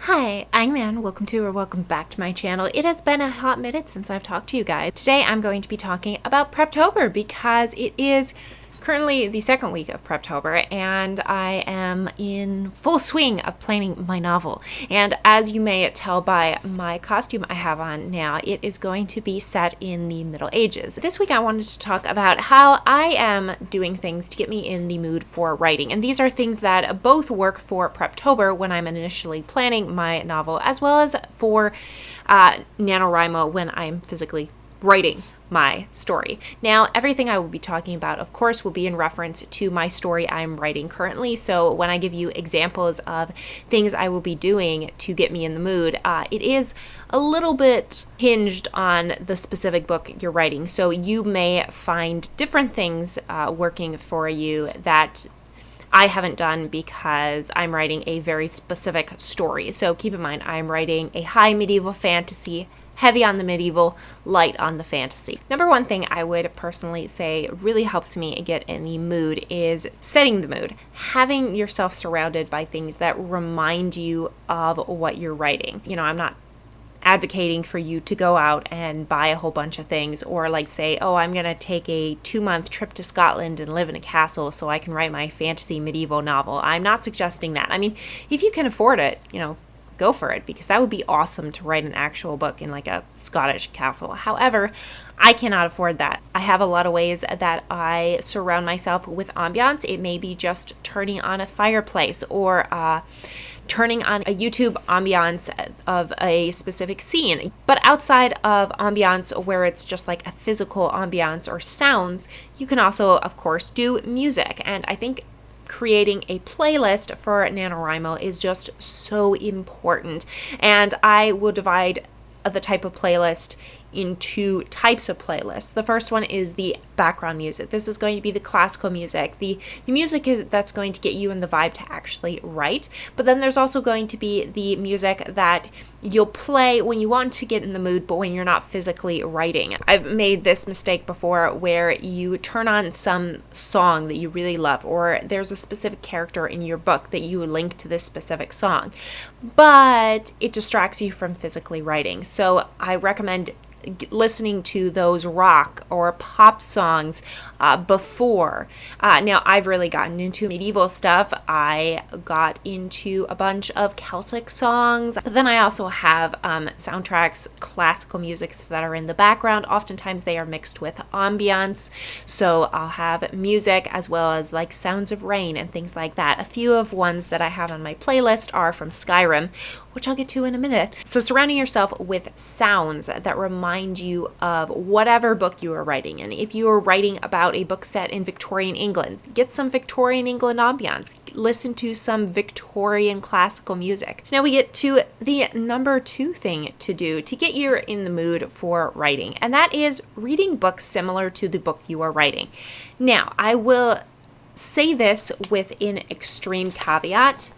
Hi, I'm Ann. Welcome to or welcome back to my channel. It has been a hot minute since I've talked to you guys. Today I'm going to be talking about Preptober because it is currently the second week of Preptober and I am in full swing of planning my novel. And as you may tell by my costume I have on now, it is going to be set in the Middle Ages. This week I wanted to talk about how I am doing things to get me in the mood for writing. And these are things that both work for Preptober when I'm initially planning my novel, as well as for NaNoWriMo when I'm physically writing my story. Now, everything I will be talking about, of course, will be in reference to my story I'm writing currently. So when I give you examples of things I will be doing to get me in the mood, it is a little bit hinged on the specific book you're writing. So you may find different things working for you that I haven't done because I'm writing a very specific story. So keep in mind, I'm writing a high medieval fantasy, heavy on the medieval, light on the fantasy. Number one thing I would personally say really helps me get in the mood is setting the mood. Having yourself surrounded by things that remind you of what you're writing. You know, I'm not advocating for you to go out and buy a whole bunch of things or like say, oh, I'm going to take a 2-month trip to Scotland and live in a castle so I can write my fantasy medieval novel. I'm not suggesting that. I mean, if you can afford it, you know, go for it, because that would be awesome to write an actual book in like a Scottish castle. However, I cannot afford that. I have a lot of ways that I surround myself with ambiance. It may be just turning on a fireplace or turning on a YouTube ambiance of a specific scene. But outside of ambiance, where it's just like a physical ambiance or sounds, you can also, of course, do music. And I think creating a playlist for NaNoWriMo is just so important. And I will divide the type of playlist into types of playlists. The first one is the background music. This is going to be the classical music. The music that's going to get you in the vibe to actually write. But then there's also going to be the music that you'll play when you want to get in the mood, but when you're not physically writing. I've made this mistake before where you turn on some song that you really love, or there's a specific character in your book that you link to this specific song, but it distracts you from physically writing. So I recommend listening to those rock or pop songs before. Now, I've really gotten into medieval stuff. I got into a bunch of Celtic songs, but then I also have soundtracks, classical music that are in the background. Oftentimes they are mixed with ambiance. So I'll have music as well as like sounds of rain and things like that. A few of ones that I have on my playlist are from Skyrim, which I'll get to in a minute. So surrounding yourself with sounds that remind you of whatever book you are writing. And if you are writing about a book set in Victorian England, get some Victorian England ambiance. Listen to some Victorian classical music. So now we get to the number 2 thing to do to get you in the mood for writing, and that is reading books similar to the book you are writing. Now, I will say this with an extreme caveat.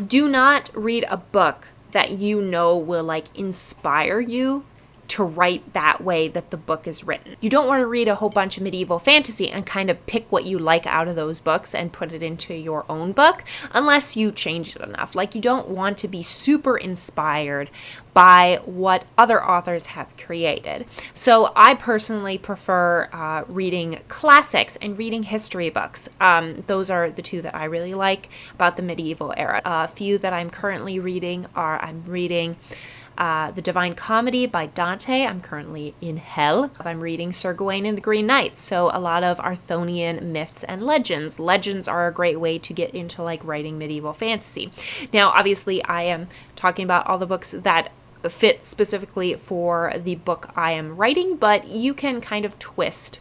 Do not read a book that you know will like inspire you to write that way that the book is written. You don't want to read a whole bunch of medieval fantasy and kind of pick what you like out of those books and put it into your own book unless you change it enough. Like, you don't want to be super inspired by what other authors have created. So I personally prefer reading classics and reading history books. Those are the two that I really like about the medieval era. A few that I'm currently reading are, I'm reading The Divine Comedy by Dante. I'm currently in hell. I'm reading Sir Gawain and the Green Knight. So a lot of Arthurian myths and legends. Legends are a great way to get into like writing medieval fantasy. Now, obviously, I am talking about all the books that fit specifically for the book I am writing, but you can kind of twist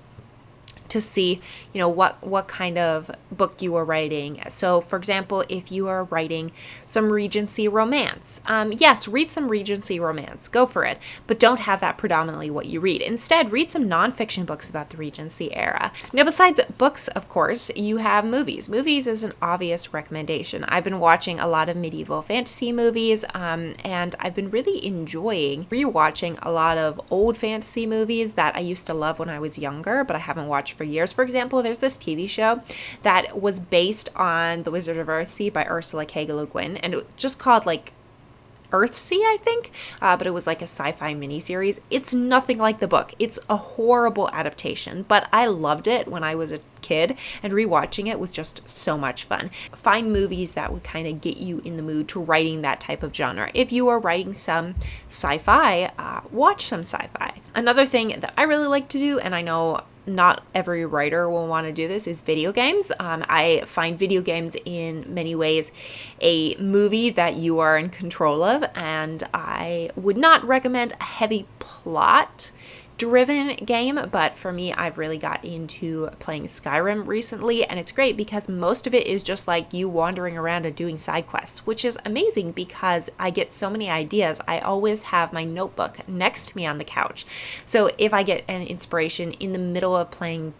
to see, you know, what kind of book you are writing. So, for example, if you are writing some Regency romance, yes, read some Regency romance, go for it, but don't have that predominantly what you read. Instead, read some nonfiction books about the Regency era. Now, besides books, of course, you have movies. Movies is an obvious recommendation. I've been watching a lot of medieval fantasy movies, and I've been really enjoying rewatching a lot of old fantasy movies that I used to love when I was younger, but I haven't watched for years. For example, there's this TV show that was based on The Wizard of Earthsea by Ursula K. Le Guin, and it just called like Earthsea, I think, but it was like a sci-fi miniseries. It's nothing like the book. It's a horrible adaptation, but I loved it when I was a kid, and rewatching it was just so much fun. Find movies that would kind of get you in the mood to writing that type of genre. If you are writing some sci-fi, watch some sci-fi. Another thing that I really like to do, and I know not every writer will want to do this, is video games. I find video games in many ways a movie that you are in control of, and I would not recommend a heavy plot driven game, but for me, I've really got into playing Skyrim recently, and it's great because most of it is just like you wandering around and doing side quests, which is amazing because I get so many ideas. I always have my notebook next to me on the couch, so if I get an inspiration in the middle of playing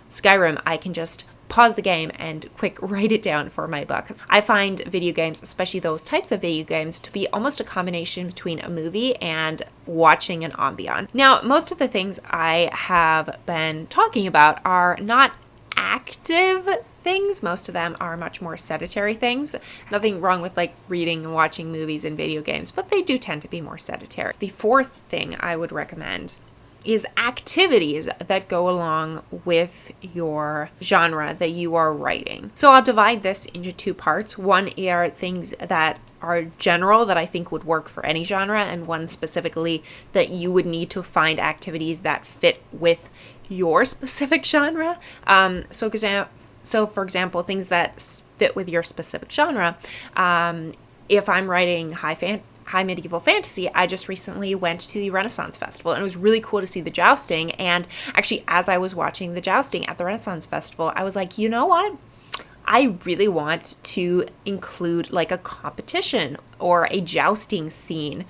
Skyrim, I can just pause the game and quick write it down for my book. I find video games, especially those types of video games, to be almost a combination between a movie and watching an Ambiance. Now, most of the things I have been talking about are not active things. Most of them are much more sedentary things. Nothing wrong with like reading and watching movies and video games, but they do tend to be more sedentary. The fourth thing I would recommend is activities that go along with your genre that you are writing. So I'll divide this into two parts. One are things that are general that I think would work for any genre, and one specifically that you would need to find activities that fit with your specific genre. So for example, things that fit with your specific genre. If I'm writing high medieval fantasy, I just recently went to the Renaissance Festival, and it was really cool to see the jousting. And actually, as I was watching the jousting at the Renaissance Festival, I was like, you know what? I really want to include like a competition or a jousting scene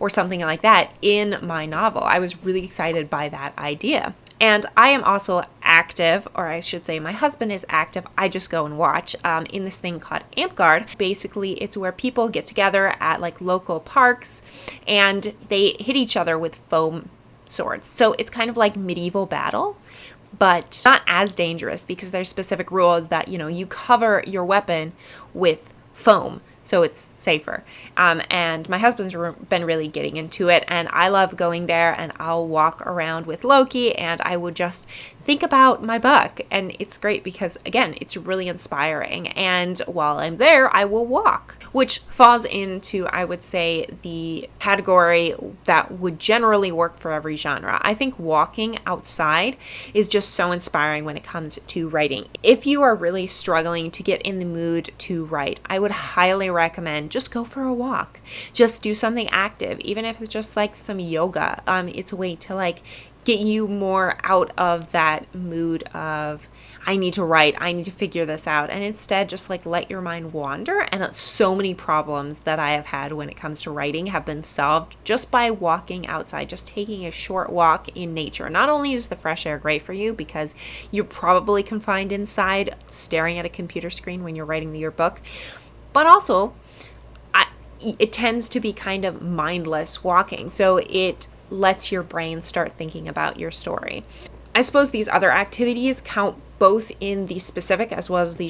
or something like that in my novel. I was really excited by that idea. And I am also active, or I should say my husband is active. I just go and watch in this thing called Ampgard. Basically, it's where people get together at like local parks and they hit each other with foam swords. So it's kind of like medieval battle, but not as dangerous because there's specific rules that, you cover your weapon with foam, so it's safer. And my husband's been really getting into it, and I love going there, and I'll walk around with Loki, and I would just think about my book. And it's great because, again, it's really inspiring. And while I'm there, I will walk, which falls into, I would say, the category that would generally work for every genre. I think walking outside is just so inspiring when it comes to writing. If you are really struggling to get in the mood to write, I would highly recommend just go for a walk. Just do something active, even if it's just like some yoga. It's a way to like get you more out of that mood of I need to write, I need to figure this out, and instead just like let your mind wander. And so many problems that I have had when it comes to writing have been solved just by walking outside, just taking a short walk in nature. Not only is the fresh air great for you because you're probably confined inside staring at a computer screen when you're writing your book, but also it tends to be kind of mindless walking. So it lets your brain start thinking about your story. I suppose these other activities count both in the specific as well as the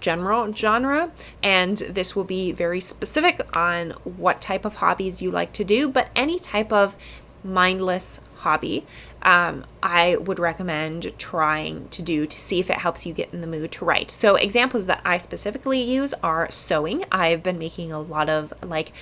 general genre, and this will be very specific on what type of hobbies you like to do, but any type of mindless hobby I would recommend trying to do to see if it helps you get in the mood to write. So examples that I specifically use are sewing. I've been making a lot of like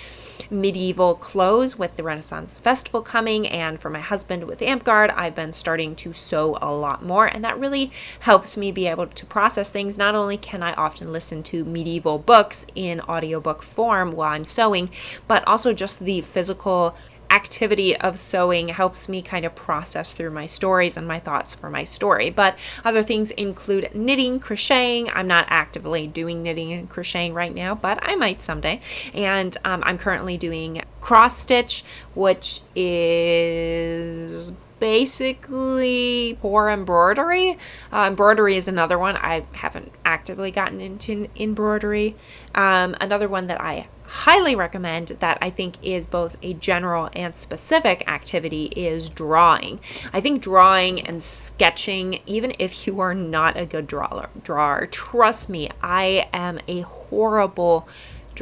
medieval clothes with the Renaissance Festival coming, and for my husband with Ampgard, I've been starting to sew a lot more, and that really helps me be able to process things. Not only can I often listen to medieval books in audiobook form while I'm sewing, but also just the physical activity of sewing helps me kind of process through my stories and my thoughts for my story. But other things include knitting, crocheting. I'm not actively doing knitting and crocheting right now, but I might someday. And I'm currently doing cross stitch, which is basically pour embroidery. Embroidery is another one. I haven't actively gotten into embroidery. Another one that I highly recommend that I think is both a general and specific activity is drawing. I think drawing and sketching, even if you are not a good drawer, trust me, I am a horrible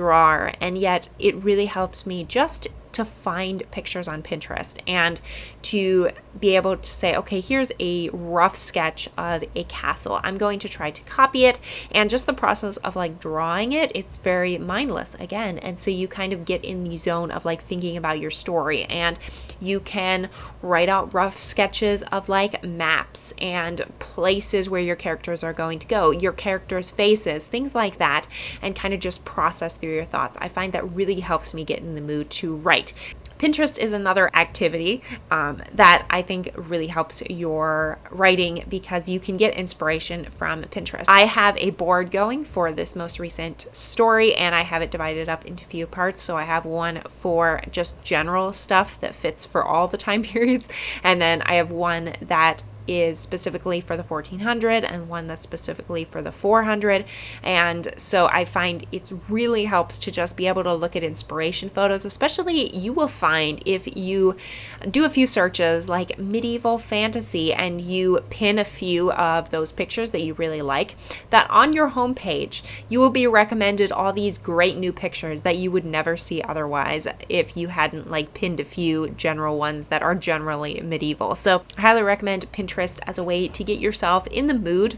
drawer, and yet it really helps me just to find pictures on Pinterest and to be able to say, okay, here's a rough sketch of a castle. I'm going to try to copy it. And just the process of like drawing it, it's very mindless again. And so you kind of get in the zone of like thinking about your story, and you can write out rough sketches of like maps and places where your characters are going to go, your characters' faces, things like that, and kind of just process through your thoughts. I find that really helps me get in the mood to write. Pinterest is another activity that I think really helps your writing because you can get inspiration from Pinterest. I have a board going for this most recent story, and I have it divided up into a few parts. So I have one for just general stuff that fits for all the time periods, and then I have one that is specifically for the 1400 and one that's specifically for the 400. And so I find it really helps to just be able to look at inspiration photos. Especially you will find if you do a few searches like medieval fantasy and you pin a few of those pictures that you really like, that on your homepage you will be recommended all these great new pictures that you would never see otherwise if you hadn't like pinned a few general ones that are generally medieval. So I highly recommend Pinterest as a way to get yourself in the mood,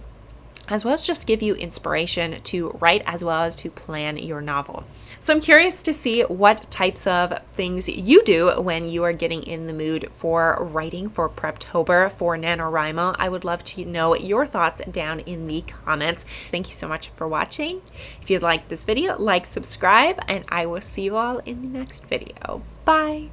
as well as just give you inspiration to write as well as to plan your novel. So I'm curious to see what types of things you do when you are getting in the mood for writing for Preptober for NaNoWriMo. I would love to know your thoughts down in the comments. Thank you so much for watching. If you'd like this video, like, subscribe, and I will see you all in the next video. Bye!